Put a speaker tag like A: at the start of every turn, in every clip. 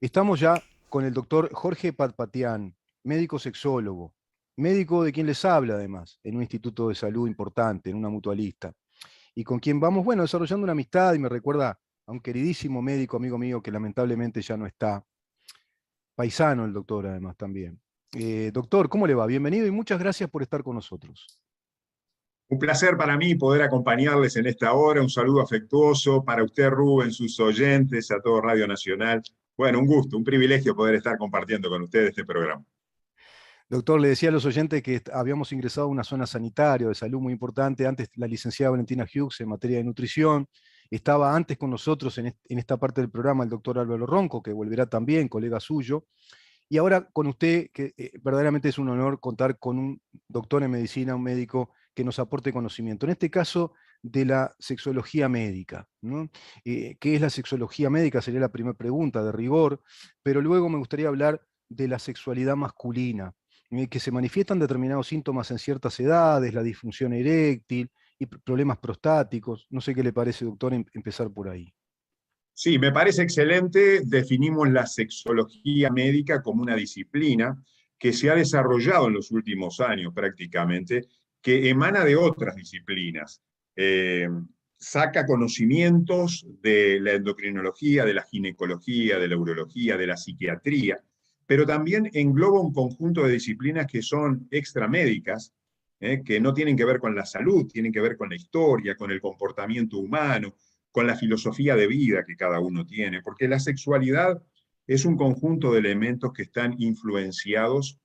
A: Estamos ya con el doctor Jorge Patpatian, médico sexólogo, médico de quien les habla además, en un instituto de salud importante, en una mutualista, y con quien vamos, bueno, desarrollando una amistad y me recuerda a un queridísimo médico amigo mío que lamentablemente ya no está, paisano el doctor además también. Doctor, ¿cómo le va? Bienvenido y muchas gracias por estar con nosotros.
B: Un placer para mí poder acompañarles en esta hora. Un saludo afectuoso para usted, Rubén, sus oyentes, a todo Radio Nacional. Bueno, un gusto, un privilegio poder estar compartiendo con ustedes este programa.
A: Doctor, le decía a los oyentes que habíamos ingresado a una zona sanitaria de salud muy importante. Antes la licenciada Valentina Hughes en materia de nutrición. Estaba antes con nosotros en esta parte del programa el doctor Álvaro Ronco, que volverá también, colega suyo. Y ahora con usted, que verdaderamente es un honor contar con un doctor en medicina, un médico que nos aporte conocimiento. En este caso, de la sexología médica, ¿no? ¿Qué es la sexología médica? Sería la primera pregunta de rigor, pero luego me gustaría hablar de la sexualidad masculina, que se manifiestan determinados síntomas en ciertas edades, la disfunción eréctil y problemas prostáticos. No sé qué le parece, doctor, empezar por ahí.
B: Sí, me parece excelente. Definimos la sexología médica como una disciplina que se ha desarrollado en los últimos años prácticamente, que emana de otras disciplinas. Eh, Saca conocimientos de la endocrinología, de la ginecología, de la urología, de la psiquiatría, pero también engloba un conjunto de disciplinas que son extramédicas, que no tienen que ver con la salud, tienen que ver con la historia, con el comportamiento humano, con la filosofía de vida que cada uno tiene, porque la sexualidad es un conjunto de elementos que están influenciados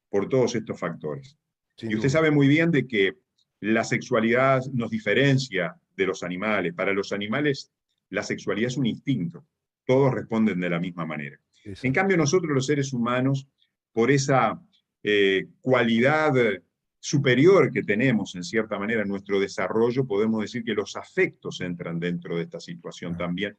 B: por todos estos factores.
A: Sin
B: Y usted
A: duda.
B: sabe muy bien de que la sexualidad nos diferencia de los animales. Para los animales, la sexualidad es un instinto. Todos responden de la misma manera. En
A: Exacto.
B: cambio, nosotros los seres humanos, por esa cualidad superior que tenemos en cierta manera en nuestro desarrollo, podemos decir que los afectos entran dentro de esta situación
A: Ah.
B: también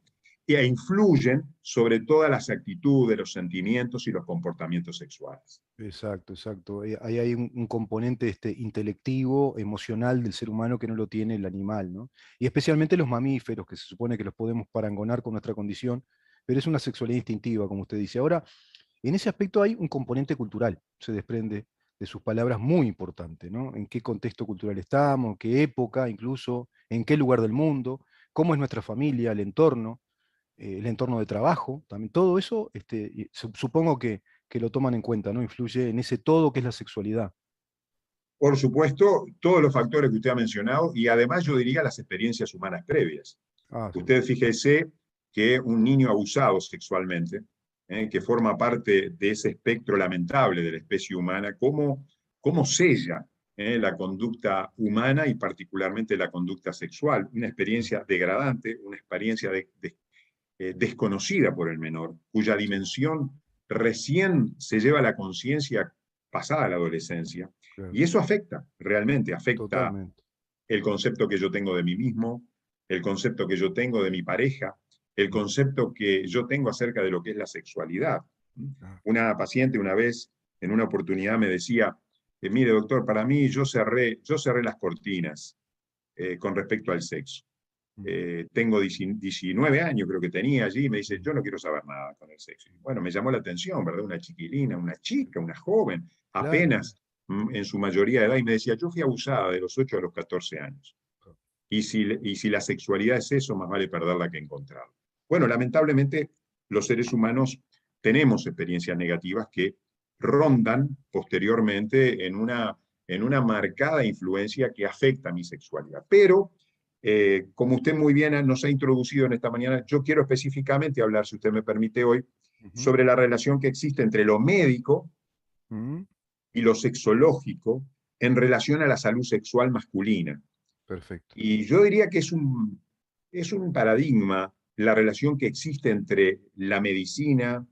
B: e influyen sobre todas las actitudes, los sentimientos y los comportamientos sexuales.
A: Exacto, exacto. Ahí hay un componente intelectivo, emocional del ser humano que no lo tiene el animal, ¿no? Y especialmente los mamíferos, que se supone que los podemos parangonar con nuestra condición, pero es una sexualidad instintiva, como usted dice. Ahora, en ese aspecto hay un componente cultural, se desprende de sus palabras muy importante, ¿no? En qué contexto cultural estamos, qué época, incluso, en qué lugar del mundo, cómo es nuestra familia, el entorno de trabajo, también todo eso, supongo que lo toman en cuenta, ¿no? Influye en ese todo que es la sexualidad.
B: Por supuesto, todos los factores que usted ha mencionado y además yo diría las experiencias humanas previas.
A: Ah, sí.
B: Usted fíjese que un niño abusado sexualmente, que forma parte de ese espectro lamentable de la especie humana, cómo sella la conducta humana y particularmente la conducta sexual. Una experiencia degradante, una experiencia desconocida por el menor, cuya
A: Sí,
B: dimensión recién se lleva a la conciencia pasada la adolescencia.
A: claro,
B: Y eso afecta, realmente afecta
A: totalmente.
B: el concepto que yo tengo de mí mismo, el concepto que yo tengo de mi pareja, el
A: Mm.
B: concepto que yo tengo acerca de lo que es la sexualidad.
A: Ah,
B: Una paciente una vez, en una oportunidad, me decía, mire doctor, para mí yo cerré las cortinas con respecto al sexo.
A: mm,
B: Tengo 19 años, creo que tenía allí, y me dice,
A: mm,
B: yo no quiero saber nada con el sexo. Bueno, me llamó la atención, ¿verdad? Una chiquilina, una chica, una joven,
A: claro.
B: apenas en su mayoría de edad, y me decía, yo fui abusada de los 8 a los 14 años. Y si la sexualidad es eso, más vale perderla que encontrarla. Bueno, lamentablemente los seres humanos tenemos experiencias negativas que rondan posteriormente en una marcada influencia que afecta a mi sexualidad. Pero, como usted muy bien nos ha introducido en esta mañana, yo quiero específicamente hablar, si usted me permite hoy,
A: Ujú,
B: sobre la relación que existe entre lo médico
A: mm,
B: y lo sexológico en relación a la salud sexual masculina.
A: perfecto.
B: Y yo diría que es un paradigma la relación que existe entre la medicina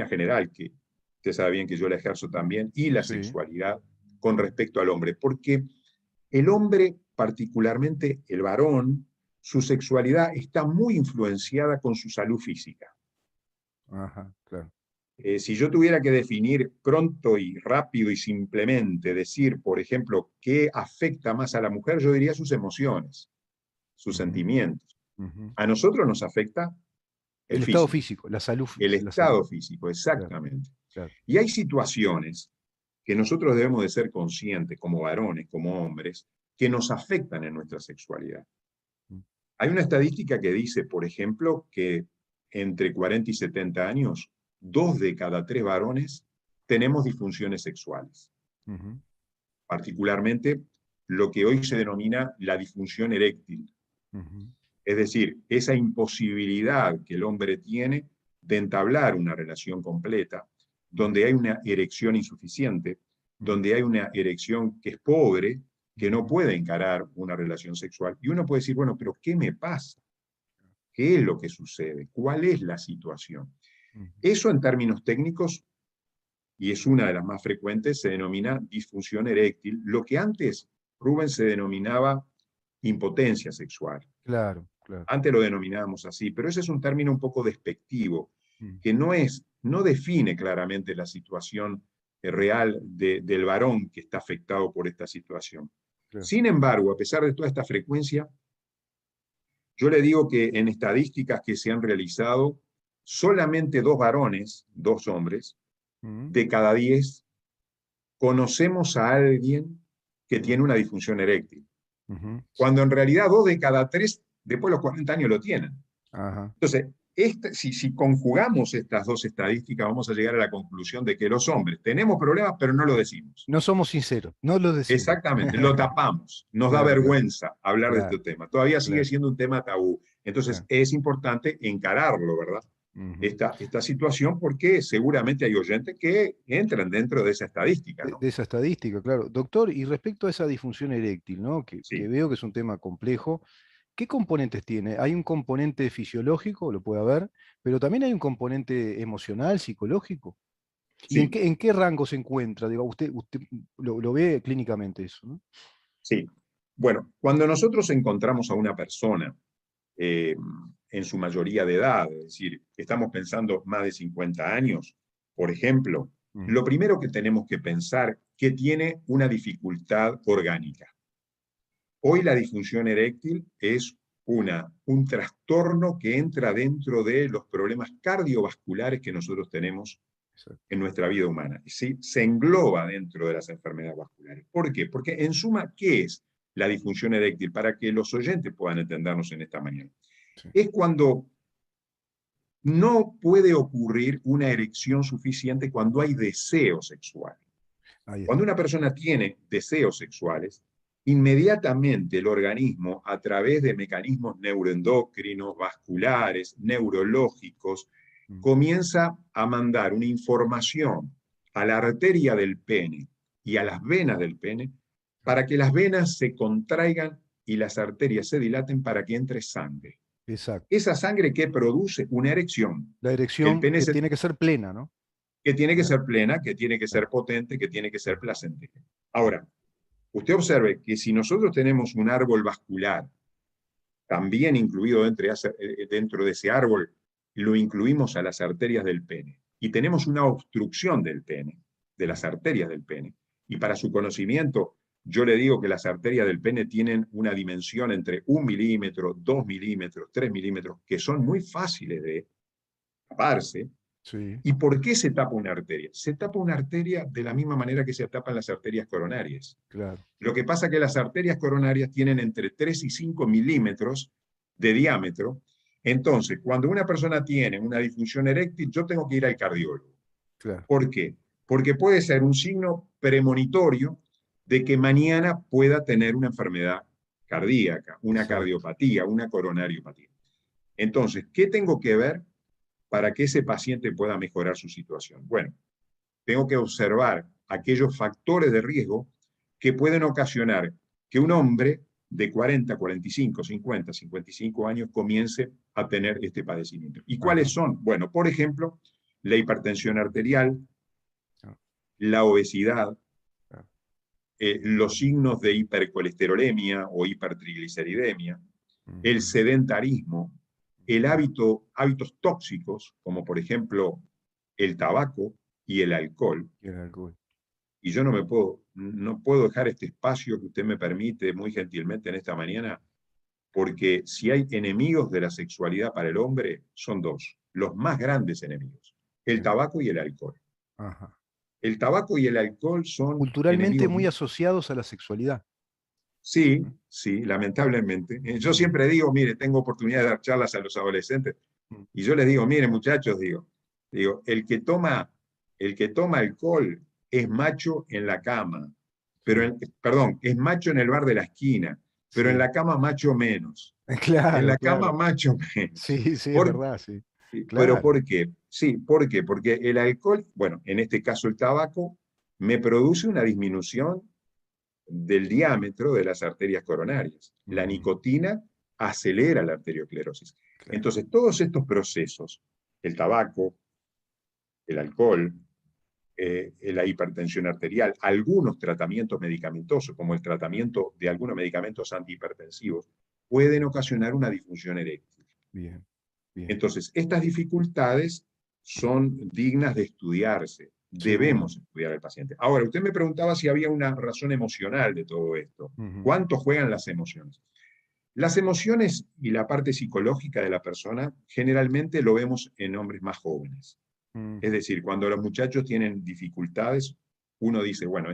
B: general, que usted sabe bien que yo la ejerzo también, y la
A: Sí,
B: sexualidad con respecto al hombre. Porque el hombre, particularmente el varón, su sexualidad está muy influenciada con su salud física.
A: ajá, claro.
B: Si yo tuviera que definir pronto y rápido y simplemente decir, por ejemplo, qué afecta más a la mujer, yo diría sus emociones, sus
A: Ujú,
B: sentimientos.
A: ujú,
B: A nosotros nos afecta el
A: estado
B: físico,
A: físico, la salud,
B: el
A: la salud.
B: estado físico,
A: Claro,
B: exactamente.
A: claro.
B: Y hay situaciones que nosotros debemos de ser conscientes como varones, como hombres, que nos afectan en nuestra sexualidad.
A: Mm,
B: Hay una estadística que dice, por ejemplo, que entre 40 y 70 años, 2 de cada 3 varones tenemos disfunciones sexuales.
A: ujú,
B: Particularmente lo que hoy se denomina la disfunción eréctil.
A: ujú,
B: Es decir, esa imposibilidad que el hombre tiene de entablar una relación completa, donde hay una erección insuficiente,
A: ujú,
B: donde hay una erección que es pobre, que no
A: ujú,
B: puede encarar una relación sexual. Y uno puede decir, bueno, pero ¿qué me pasa? ¿Qué es lo que sucede? ¿Cuál es la situación?
A: ujú.
B: Eso en términos técnicos, y es una de las más frecuentes, se denomina disfunción eréctil, lo que antes, Rubén, se denominaba impotencia sexual.
A: Claro, claro.
B: Antes lo denominábamos así, pero ese es un término un poco despectivo,
A: Mm,
B: que no define claramente la situación real del varón que está afectado por esta situación.
A: claro.
B: Sin embargo, a pesar de toda esta frecuencia, yo le digo que en estadísticas que se han realizado, solamente 2 varones, 2 hombres,
A: Mm,
B: de cada 10 conocemos a alguien que
A: mm,
B: tiene una disfunción eréctil,
A: ujú.
B: cuando en realidad 2 de cada 3 después de los 40 años lo tienen.
A: Ajá.
B: Entonces, si conjugamos estas 2 estadísticas, vamos a llegar a la conclusión de que los hombres tenemos problemas, pero no lo decimos.
A: No somos sinceros, no lo decimos.
B: Exactamente, lo tapamos, nos da
A: Claro, claro,
B: vergüenza hablar de este
A: claro,
B: tema. Todavía sigue
A: claro,
B: siendo un tema tabú. Entonces,
A: claro.
B: es importante encararlo, ¿verdad?
A: Ujú.
B: Esta situación, porque seguramente hay oyentes que entran dentro de esa estadística, ¿no?
A: De esa estadística, claro. Doctor, y respecto a esa disfunción eréctil, ¿no? Que
B: Sí,
A: veo que es un tema complejo, ¿qué componentes tiene? Hay un componente fisiológico, lo puede haber, pero también hay un componente emocional, psicológico. ¿Y
B: sí,
A: en qué rango se encuentra? Digo, usted lo ve clínicamente eso, ¿no?
B: sí. Bueno, cuando nosotros encontramos a una persona eh, en su mayoría de edad, es decir, estamos pensando más de 50 años, por ejemplo,
A: Ujú.
B: lo primero que tenemos que pensar que tiene una dificultad orgánica. Hoy la disfunción eréctil es un trastorno que entra dentro de los problemas cardiovasculares que nosotros tenemos
A: Exacto.
B: en nuestra vida humana. ¿Sí? Se engloba dentro de las enfermedades vasculares. ¿Por qué? Porque en suma, ¿qué es la disfunción eréctil? Para que los oyentes puedan entendernos en esta mañana.
A: Sí.
B: Es cuando no puede ocurrir una erección suficiente cuando hay deseo sexual.
A: Ahí
B: Cuando
A: está.
B: una persona tiene deseos sexuales, inmediatamente el organismo, a través de mecanismos neuroendocrinos, vasculares, neurológicos,
A: Mm.
B: comienza a mandar una información a la arteria del pene y a las venas del pene para que las venas se contraigan y las arterias se dilaten para que entre sangre.
A: Exacto.
B: Esa sangre que produce una erección.
A: La
B: El
A: erección
B: pene
A: que
B: se
A: tiene que ser plena, ¿no?
B: que tiene que
A: Claro,
B: ser plena, que tiene que ser
A: claro,
B: potente, que tiene que ser
A: claro,
B: placentera.
A: claro.
B: Ahora, usted observe que si nosotros tenemos un árbol vascular, también incluido dentro de ese árbol, lo incluimos a las arterias del pene, y tenemos una obstrucción del pene, de las arterias del pene, y para su conocimiento, yo le digo que las arterias del pene tienen una dimensión entre 1 milímetro, 2 milímetros, 3 milímetros, que son muy fáciles de taparse.
A: Sí,
B: ¿Y por qué se tapa una arteria? Se tapa una arteria de la misma manera que se tapan las arterias coronarias.
A: claro.
B: Lo que pasa es que las arterias coronarias tienen entre 3 y 5 milímetros de diámetro. Entonces, cuando una persona tiene una disfunción eréctil, yo tengo que ir al cardiólogo.
A: Claro.
B: ¿Por qué? Porque puede ser un signo premonitorio de que mañana pueda tener una enfermedad cardíaca, una
A: Exacto.
B: cardiopatía, una coronariopatía. Entonces, ¿qué tengo que ver para que ese paciente pueda mejorar su situación? Bueno, tengo que observar aquellos factores de riesgo que pueden ocasionar que un hombre de 40, 45, 50, 55 años comience a tener este padecimiento. ¿Y cuáles
A: Ajá.
B: son? Bueno, por ejemplo, la hipertensión arterial,
A: Ah,
B: la obesidad,
A: ah,
B: los signos de hipercolesterolemia o hipertrigliceridemia, el
A: ujú.
B: sedentarismo, hábitos tóxicos, como por ejemplo el tabaco y el alcohol.
A: Y el alcohol.
B: Y yo no puedo dejar este espacio que usted me permite muy gentilmente en esta mañana, porque si hay enemigos de la sexualidad para el hombre, son 2. los más grandes enemigos, el tabaco y el alcohol.
A: Ajá.
B: El tabaco y el alcohol son
A: Culturalmente
B: enemigos.
A: muy asociados a la sexualidad.
B: Sí, sí, lamentablemente. Yo siempre digo, mire, tengo oportunidad de dar charlas a los adolescentes, y yo les digo, miren muchachos, digo, el que toma alcohol es macho en la cama, pero perdón, es macho en el bar de la esquina, pero en
A: Sí.
B: la cama macho menos. En
A: Claro,
B: la cama
A: claro.
B: macho menos.
A: Sí, sí, es
B: ¿Por,
A: verdad, sí.
B: pero
A: Claro.
B: ¿por qué? Sí, ¿por qué? Porque el alcohol, bueno, en este caso el tabaco, me produce una disminución del diámetro de las arterias coronarias. La
A: Ujú,
B: nicotina acelera la arteriosclerosis.
A: claro.
B: Entonces, todos estos procesos, el tabaco, el alcohol, la hipertensión arterial, algunos tratamientos medicamentosos, como el tratamiento de algunos medicamentos antihipertensivos, pueden ocasionar una disfunción eréctil.
A: Bien, bien.
B: Entonces, estas dificultades son dignas de estudiarse.
A: Seguro.
B: Debemos estudiar al paciente. Ahora, usted me preguntaba si había una razón emocional de todo esto.
A: Ujú,
B: ¿Cuánto juegan las emociones? Las emociones y la parte psicológica de la persona generalmente lo vemos en hombres más jóvenes. Es
A: ujú,
B: decir, cuando los muchachos tienen dificultades, uno dice, bueno,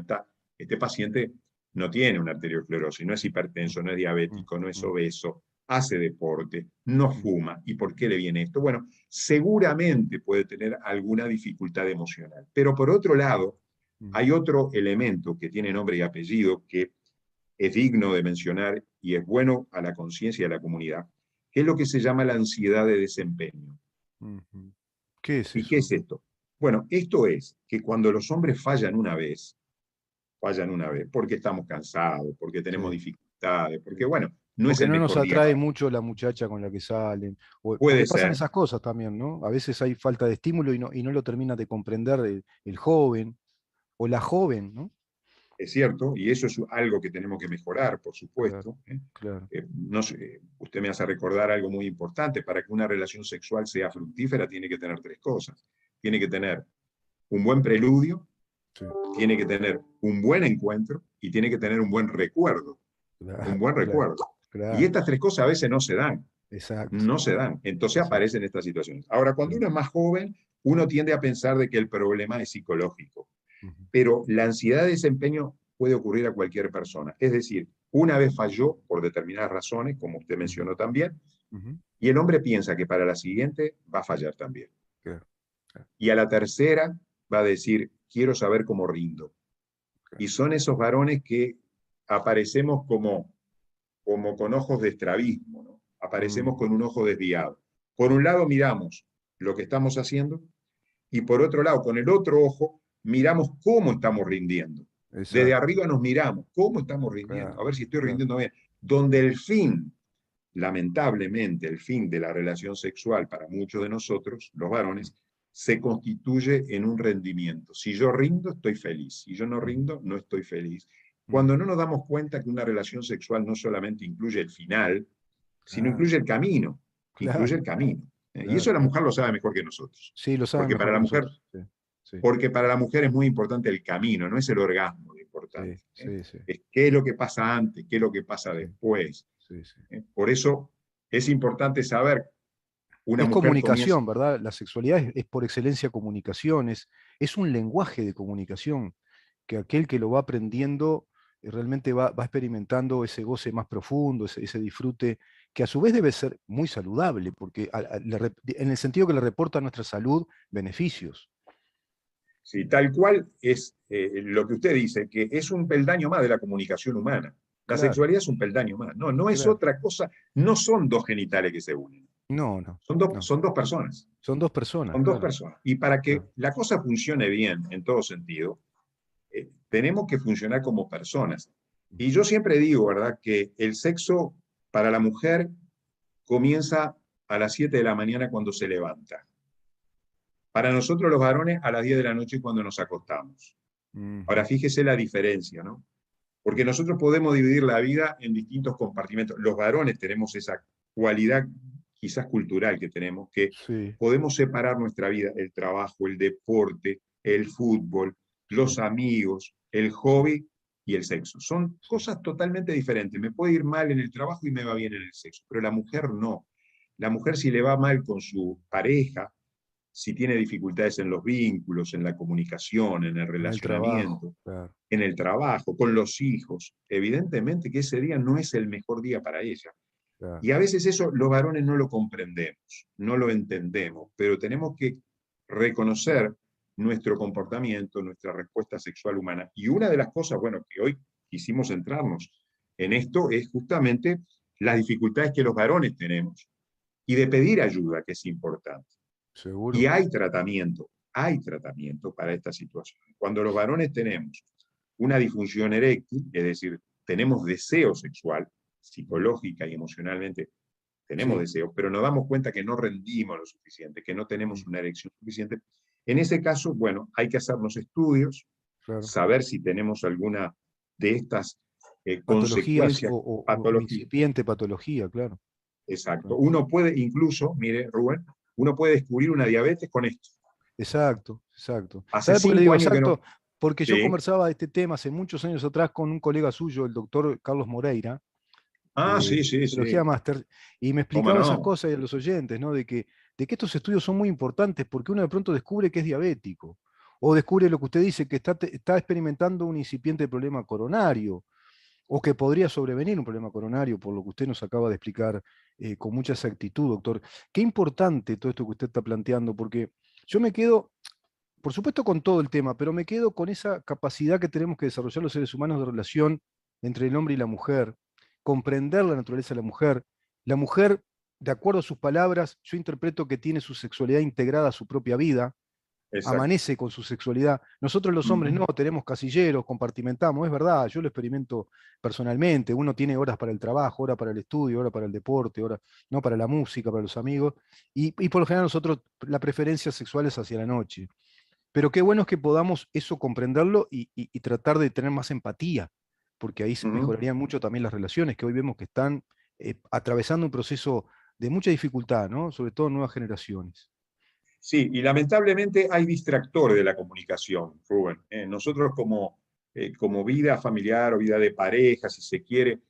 B: este paciente no tiene una arteriosclerosis, no es hipertenso, no es diabético, no es
A: ujú,
B: obeso, hace deporte, no
A: ujú,
B: fuma. ¿Y por qué le viene esto? Bueno, seguramente puede tener alguna dificultad emocional. Pero por otro lado,
A: ujú,
B: hay otro elemento que tiene nombre y apellido que es digno de mencionar y es bueno a la conciencia de la comunidad, que es lo que se llama la ansiedad de desempeño.
A: ujú. ¿Qué es
B: ¿Y qué es
A: eso?
B: esto? Bueno, esto es que cuando los hombres fallan una vez, porque estamos cansados, porque tenemos
A: Sí,
B: dificultades, porque
A: sí.
B: bueno, no
A: O
B: es
A: que
B: el
A: no nos
B: mejor día
A: atrae
B: para...
A: mucho la muchacha con la que salen. Porque
B: Puede
A: pasan
B: ser,
A: esas cosas también, ¿no? A veces hay falta de estímulo y no lo termina de comprender el joven o la joven, ¿no?
B: es cierto, y eso es algo que tenemos que mejorar, por
A: Claro,
B: supuesto.
A: claro.
B: No sé, usted me hace recordar algo muy importante, para que una relación sexual sea fructífera tiene que tener tres cosas. Tiene que tener un buen preludio,
A: Sí,
B: tiene que tener un buen encuentro y tiene que tener un buen recuerdo, un
A: claro,
B: buen
A: claro,
B: recuerdo. Y
A: claro.
B: estas tres cosas a veces no se dan,
A: Exacto,
B: no se dan. Entonces
A: exacto.
B: aparecen estas situaciones. Ahora, cuando
A: Claro.
B: uno es más joven, uno tiende a pensar de que el problema es psicológico,
A: Ujú,
B: pero la ansiedad de desempeño puede ocurrir a cualquier persona. Es decir, una vez falló por determinadas razones, como usted
A: ujú,
B: mencionó también,
A: ujú.
B: y el hombre piensa que para la siguiente va a fallar también.
A: Claro, claro,
B: Y a la tercera va a decir, quiero saber cómo rindo.
A: claro.
B: Y son esos varones que aparecemos como con ojos de estrabismo, ¿no? Aparecemos
A: Mm,
B: con un ojo desviado. Por un lado miramos lo que estamos haciendo y por otro lado, con el otro ojo, miramos cómo estamos rindiendo. Desde
A: exacto,
B: arriba nos miramos, cómo estamos rindiendo, a
A: claro,
B: ver si estoy
A: claro.
B: rindiendo bien. Donde el fin, lamentablemente, el fin de la relación sexual para muchos de nosotros, los varones, se constituye en un rendimiento. Si yo rindo, estoy feliz. Si yo no
A: Ujú,
B: rindo, no estoy feliz.
A: ujú.
B: Cuando no nos damos cuenta que una relación sexual no solamente incluye el final, sino
A: Claro,
B: incluye el camino, incluye el
A: claro,
B: camino. Y eso
A: claro,
B: la
A: claro.
B: mujer lo sabe mejor que nosotros.
A: Sí, lo saben
B: Porque
A: mejor
B: para
A: que
B: la mujer,
A: nosotros. Sí, sí,
B: porque para la mujer es muy importante el camino, no es el orgasmo lo
A: sí,
B: importante.
A: sí, sí,
B: Es qué es lo que pasa antes, qué es lo que pasa
A: sí,
B: después.
A: sí, sí.
B: Por eso es importante saber, una
A: Es
B: mujer comienza,
A: comunicación, ¿verdad? La sexualidad es por excelencia comunicación, es un lenguaje de comunicación, que aquel que lo va aprendiendo realmente va experimentando ese goce más profundo, ese disfrute, que a su vez debe ser muy saludable, porque en el sentido que le reporta a nuestra salud beneficios.
B: sí, tal cual es lo que usted dice, que es un peldaño más de la comunicación humana. La
A: Claro,
B: sexualidad es un peldaño más. No, no es
A: claro.
B: otra cosa, no son dos genitales que se unen.
A: No, no, no.
B: Son dos personas.
A: Son dos personas,
B: Son dos
A: claro,
B: personas. Y para que
A: claro.
B: la cosa funcione bien en todo sentido, tenemos que funcionar como personas. Y yo siempre digo, ¿verdad?, que el sexo para la mujer comienza a las 7 de la mañana cuando se levanta. Para nosotros los varones a las 10 de la noche cuando nos acostamos. Ahora
A: Ujú,
B: fíjese la diferencia, ¿no? Porque nosotros podemos dividir la vida en distintos compartimentos. Los varones tenemos esa cualidad quizás cultural que tenemos, que
A: sí,
B: podemos separar nuestra vida, el trabajo, el deporte, el fútbol,
A: sí,
B: los amigos, el hobby y el sexo. Son
A: sí.
B: cosas totalmente diferentes. Me puede ir mal en el trabajo y me va bien en el sexo, pero la mujer no. La mujer, si le va mal con su pareja, si tiene dificultades en los vínculos, en la comunicación, en el
A: En el trabajo,
B: relacionamiento,
A: claro,
B: en el trabajo, con los hijos, evidentemente que ese día no es el mejor día para ella.
A: claro.
B: Y a veces eso los varones no lo comprendemos, no lo entendemos, pero tenemos que reconocer nuestro comportamiento, nuestra respuesta sexual humana. Y una de las cosas, bueno, que hoy quisimos centrarnos en esto es justamente las dificultades que los varones tenemos y de pedir ayuda, que es importante. Y
A: Seguro.
B: hay tratamiento para esta situación. Cuando los varones tenemos una disfunción eréctil, es decir, tenemos deseo sexual, psicológica y emocionalmente tenemos
A: Sí.
B: deseo, pero nos damos cuenta que no rendimos lo suficiente, que no tenemos una erección suficiente. En ese caso, bueno, hay que hacernos estudios,
A: Claro.
B: saber si tenemos alguna de estas
A: Patologías
B: consecuencias,
A: o
B: patologías.
A: incipiente patología, claro.
B: Exacto.
A: Claro.
B: Uno puede incluso, mire, Rubén, uno puede descubrir una diabetes con esto.
A: Exacto, exacto.
B: Hace
A: ¿Sabe por qué le
B: 5
A: digo
B: años que no.
A: exacto? Porque yo
B: Sí.
A: conversaba de este tema hace muchos años atrás con un colega suyo, el doctor Carlos Moreira,
B: Ah, sí, sí,
A: Fisiología
B: sí.
A: Máster, y me
B: ¿Cómo
A: explicaba esas
B: no?
A: cosas y a los oyentes, ¿no? De que estos estudios son muy importantes porque uno de pronto descubre que es diabético, o descubre lo que usted dice, que está experimentando un incipiente problema coronario, o que podría sobrevenir un problema coronario, por lo que usted nos acaba de explicar con mucha exactitud, doctor. Qué importante todo esto que usted está planteando, porque yo me quedo, por supuesto, con todo el tema, pero me quedo con esa capacidad que tenemos que desarrollar los seres humanos de relación entre el hombre y la mujer, comprender la naturaleza de la mujer. La mujer, de acuerdo a sus palabras, yo interpreto que tiene su sexualidad integrada a su propia vida,
B: Exacto.
A: amanece con su sexualidad. Nosotros los hombres
B: Ujú.
A: no, tenemos casilleros, compartimentamos, es verdad, yo lo experimento personalmente, uno tiene horas para el trabajo, horas para el estudio, horas para el deporte, horas no para la música, para los amigos, y por lo general nosotros la preferencia sexual es hacia la noche. Pero qué bueno es que podamos eso comprenderlo y tratar de tener más empatía, porque ahí
B: Ujú.
A: mejorarían mucho también las relaciones, que hoy vemos que están atravesando un proceso de mucha dificultad, ¿no? Sobre todo en nuevas generaciones.
B: Sí, y lamentablemente hay distractores de la comunicación, Rubén. Nosotros como vida familiar o vida de pareja, si se quiere,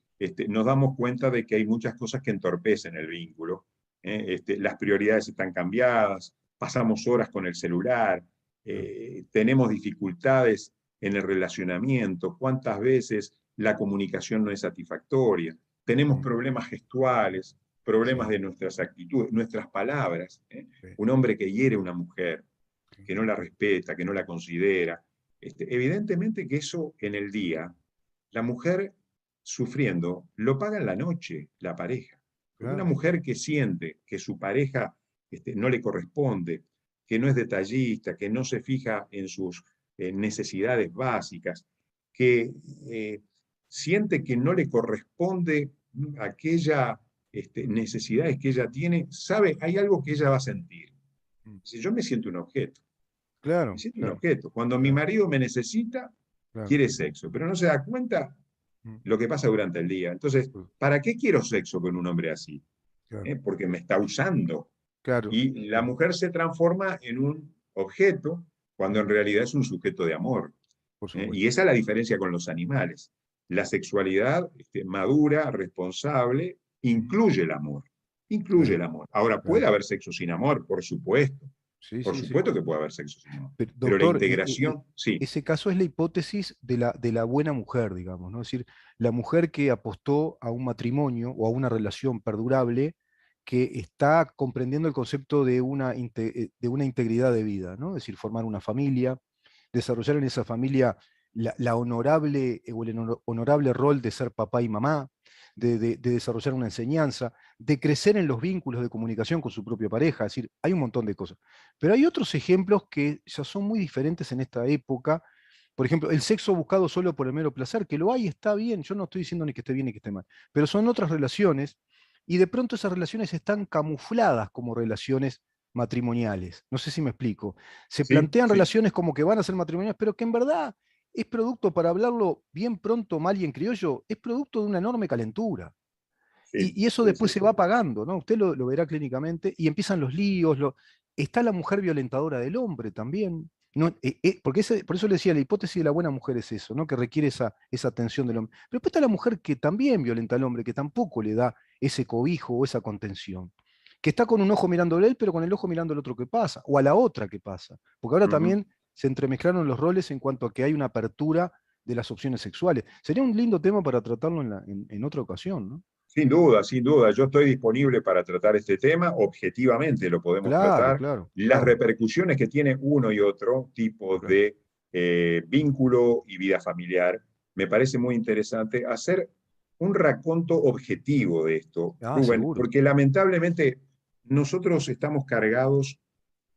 B: nos damos cuenta de que hay muchas cosas que entorpecen el vínculo. Las prioridades están cambiadas, pasamos horas con el celular,
A: Claro.
B: tenemos dificultades en el relacionamiento, cuántas veces la comunicación no es satisfactoria, tenemos
A: Sí,
B: problemas gestuales, problemas
A: sí,
B: de nuestras actitudes, nuestras palabras.
A: sí,
B: Un hombre que hiere a una mujer,
A: sí.
B: que no la respeta, que no la considera. Evidentemente que eso en el día, la mujer sufriendo, lo paga en la noche la pareja. Porque una
A: Claro.
B: mujer que siente que su pareja no le corresponde, que no es detallista, que no se fija en sus necesidades básicas, que siente que no le corresponde aquella necesidades que ella tiene, sabe, hay algo que ella va a sentir.
A: Mm.
B: Dice, yo me siento un objeto, me
A: Claro,
B: siento un
A: claro,
B: objeto. Cuando mi
A: claro,
B: marido me necesita,
A: claro.
B: quiere sexo, pero no se da cuenta
A: Mm.
B: lo que pasa durante el día. Entonces,
A: Mm.
B: ¿para qué quiero sexo con un hombre así?
A: Claro,
B: Porque me está usando.
A: claro,
B: Y la
A: claro.
B: mujer se transforma en un objeto cuando en
A: Mm.
B: realidad es un sujeto de amor.
A: Por
B: Y
A: supuesto.
B: esa es la diferencia con los animales. La sexualidad madura, responsable,
A: Mm.
B: incluye el amor. Incluye el
A: Claro,
B: amor. Ahora, puede
A: claro.
B: haber sexo sin amor, por supuesto.
A: Sí,
B: Por
A: sí, sí.
B: supuesto que puede haber sexo sin amor.
A: Pero,
B: Pero la
A: doctor,
B: integración, sí,
A: ese caso es la hipótesis de la buena mujer, digamos, ¿no? Es decir, la mujer que apostó a un matrimonio o a una relación perdurable que está comprendiendo el concepto de una integridad de vida, ¿no? Es decir, formar una familia, desarrollar en esa familia la honorable o el honorable rol de ser papá y mamá, de desarrollar una enseñanza, de crecer en los vínculos de comunicación con su propia pareja, es decir, hay un montón de cosas. Pero hay otros ejemplos que ya son muy diferentes en esta época. Por ejemplo, el sexo buscado solo por el mero placer, que lo hay, está bien, yo no estoy diciendo ni que esté bien ni que esté mal, pero son otras relaciones y de pronto esas relaciones están camufladas como relaciones matrimoniales. No sé si me explico. Se
B: sí,
A: plantean
B: sí,
A: relaciones como que van a ser matrimoniales, pero que en verdad es producto, para hablarlo bien pronto, mal y en criollo, es producto de una enorme calentura.
B: sí,
A: Y eso
B: sí,
A: después
B: sí,
A: se va apagando, ¿no? Usted lo verá clínicamente y empiezan los líos. Está la mujer violentadora del hombre también. No, por eso le decía, la hipótesis de la buena mujer es eso, ¿no? Que requiere esa atención del hombre. Pero después está la mujer que también violenta al hombre, que tampoco le da ese cobijo o esa contención. que está con un ojo mirándole a él, pero con el ojo mirando al otro que pasa, o a la otra que pasa. Porque ahora
B: Ujú.
A: también se entremezclaron los roles en cuanto a que hay una apertura de las opciones sexuales. Sería un lindo tema para tratarlo en otra ocasión, ¿no?
B: Sin duda, sin duda. Yo estoy disponible para tratar este tema. Objetivamente lo podemos
A: Claro,
B: tratar.
A: claro,
B: Las
A: claro,
B: repercusiones que tiene uno y otro tipo
A: claro.
B: de vínculo y vida familiar, me parece muy interesante hacer un raconto objetivo de esto,
A: Ah,
B: Rubén,
A: seguro.
B: porque lamentablemente nosotros estamos cargados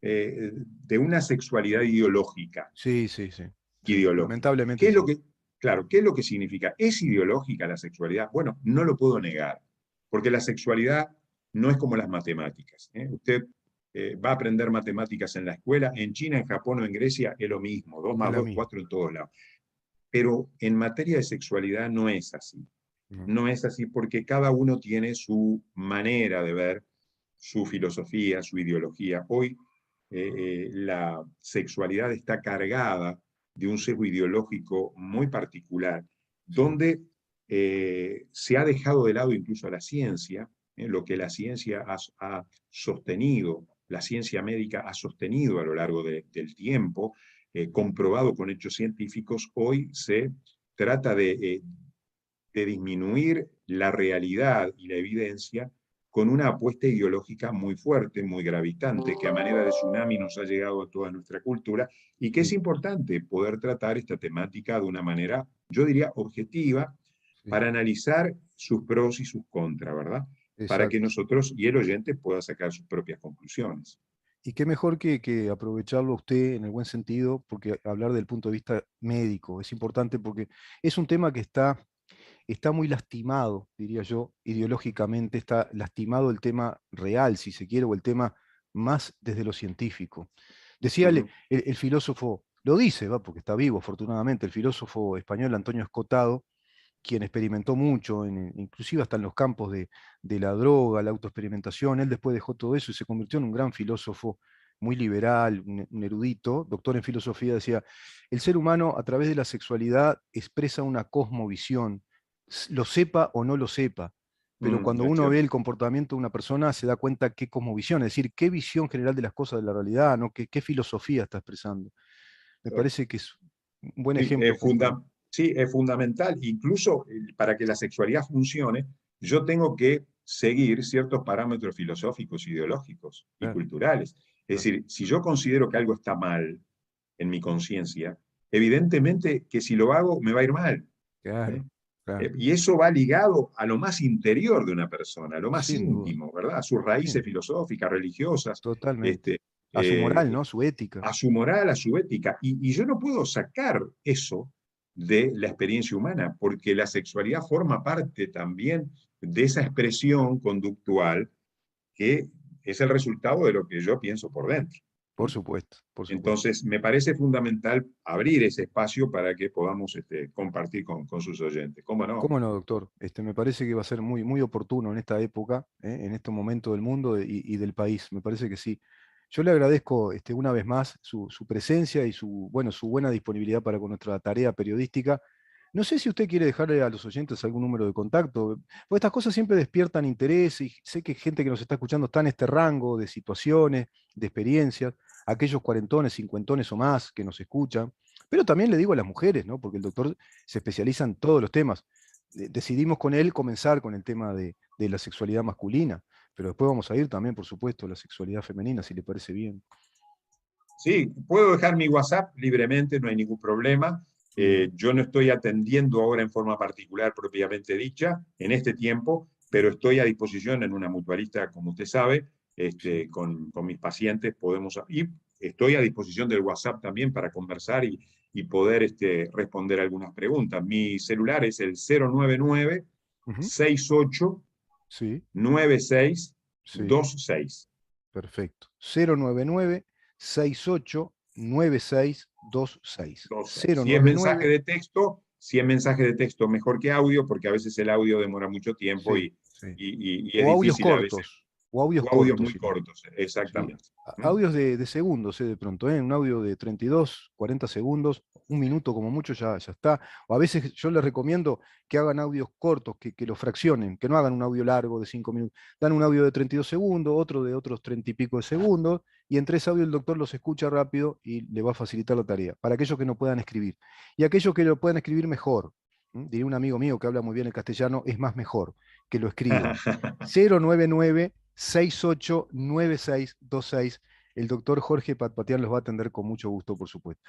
B: de una sexualidad ideológica,
A: Sí, sí, sí, sí.
B: ideológica. ¿Qué
A: Lamentablemente
B: es lo
A: sí.
B: que, claro, qué es lo que significa? ¿Es ideológica la sexualidad? Bueno, no lo puedo negar, porque la sexualidad no es como las matemáticas. Usted va a aprender matemáticas en la escuela, en China, en Japón o en Grecia es lo mismo, 2
A: Es
B: más
A: la
B: 2,
A: misma.
B: 4 en todos lados. Pero en materia de sexualidad no es así.
A: Ujú.
B: No es así porque cada uno tiene su manera de ver, su filosofía, su ideología. Hoy la sexualidad está cargada de un sesgo ideológico muy particular,
A: Sí,
B: donde se ha dejado de lado incluso a la ciencia, lo que la ciencia ha sostenido, la ciencia médica ha sostenido a lo largo del tiempo, comprobado con hechos científicos, hoy se trata de disminuir la realidad y la evidencia con una apuesta ideológica muy fuerte, muy gravitante, que a manera de tsunami nos ha llegado a toda nuestra cultura y que es
A: sí,
B: importante poder tratar esta temática de una manera, yo diría, objetiva,
A: sí.
B: para analizar sus pros y sus contras, ¿verdad? Para que
A: Exacto.
B: nosotros y el oyente pueda sacar sus propias conclusiones.
A: Y qué mejor que aprovecharlo usted en el buen sentido, porque hablar del punto de vista médico es importante porque es un tema que está muy lastimado, diría yo, ideológicamente, está lastimado el tema real, si se quiere, o el tema más desde lo científico. Decíale,
B: Ujú.
A: el filósofo, lo dice, va, porque está vivo, afortunadamente, el filósofo español Antonio Escotado, quien experimentó mucho, inclusive hasta en los campos de la droga, la autoexperimentación. Él después dejó todo eso y se convirtió en un gran filósofo, muy liberal, un erudito, doctor en filosofía. Decía, el ser humano a través de la sexualidad expresa una cosmovisión, lo sepa o no lo sepa. Pero cuando
B: Es
A: uno ve
B: cierto.
A: el comportamiento de una persona, se da cuenta qué cosmovisión, es decir, qué visión general de las cosas de la realidad, ¿no? Qué filosofía está expresando. Me parece que es un buen
B: Sí,
A: ejemplo como para...
B: sí, es fundamental. Incluso para que la sexualidad funcione, yo tengo que seguir ciertos parámetros filosóficos, ideológicos y
A: Claro,
B: culturales. Es
A: claro,
B: decir, si yo considero que algo está mal en mi conciencia, evidentemente que si lo hago me va a ir mal. ¿Eh?
A: claro, claro.
B: Y eso va ligado a lo más interior de una persona, a lo más
A: Sin duda,
B: íntimo, ¿verdad? A sus
A: sí,
B: raíces filosóficas, religiosas,
A: totalmente.
B: este,
A: A su moral,
B: eh,
A: ¿no? Su ética.
B: a su moral, a su ética. Y yo no puedo sacar eso de la experiencia humana, porque la sexualidad forma parte también de esa expresión conductual que es el resultado de lo que yo pienso por dentro.
A: Por supuesto, por supuesto.
B: Entonces, me parece fundamental abrir ese espacio para que podamos compartir con sus oyentes. ¿Cómo no?
A: ¿Cómo no, doctor? Me parece que va a ser muy, muy oportuno en esta época, en este momento del mundo y del país. Me parece que sí. Yo le agradezco una vez más su presencia y bueno, su buena disponibilidad para con nuestra tarea periodística. No sé si usted quiere dejarle a los oyentes algún número de contacto, porque estas cosas siempre despiertan interés y sé que gente que nos está escuchando está en este rango de situaciones, de experiencias, aquellos cuarentones, cincuentones o más que nos escuchan, pero también le digo a las mujeres, ¿no? Porque el doctor se especializa en todos los temas. Decidimos con él comenzar con el tema de la sexualidad masculina, pero después vamos a ir también, por supuesto, a la sexualidad femenina, si le parece bien.
B: Sí, puedo dejar mi WhatsApp libremente, no hay ningún problema.
A: Bien.
B: Yo no estoy atendiendo ahora en forma particular propiamente dicha en este tiempo, pero estoy a disposición en una mutualista, como usted sabe,
A: Sí.
B: con mis pacientes podemos, y estoy a disposición del WhatsApp también para conversar y poder responder algunas preguntas. Mi celular es el 099
A: Ujú.
B: 68
A: Sí,
B: 96
A: sí,
B: 26.
A: perfecto. 099-68-96-26.
B: 26. Si es mensaje
A: 099,
B: de texto, si es mensaje de texto, mejor que audio, porque a veces el audio demora mucho tiempo
A: sí,
B: y,
A: sí.
B: y, y es
A: O audios
B: difícil a veces.
A: cortos. O audios
B: O audios
A: cortos.
B: muy cortos,
A: Sí.
B: exactamente.
A: Audios de segundos, de pronto, un audio de 32, 40 segundos, un minuto como mucho ya está. O a veces yo les recomiendo que hagan audios cortos, que los fraccionen, que no hagan un audio largo de 5 minutos. Dan un audio de 32 segundos, otro de otros 30 y pico de segundos, y entre ese audio el doctor los escucha rápido y le va a facilitar la tarea, para aquellos que no puedan escribir. Y aquellos que lo puedan escribir mejor, diría un amigo mío que habla muy bien el castellano, es más mejor que lo escriban. 099-689626. El doctor Jorge Patpatián los va a atender con mucho gusto, por supuesto.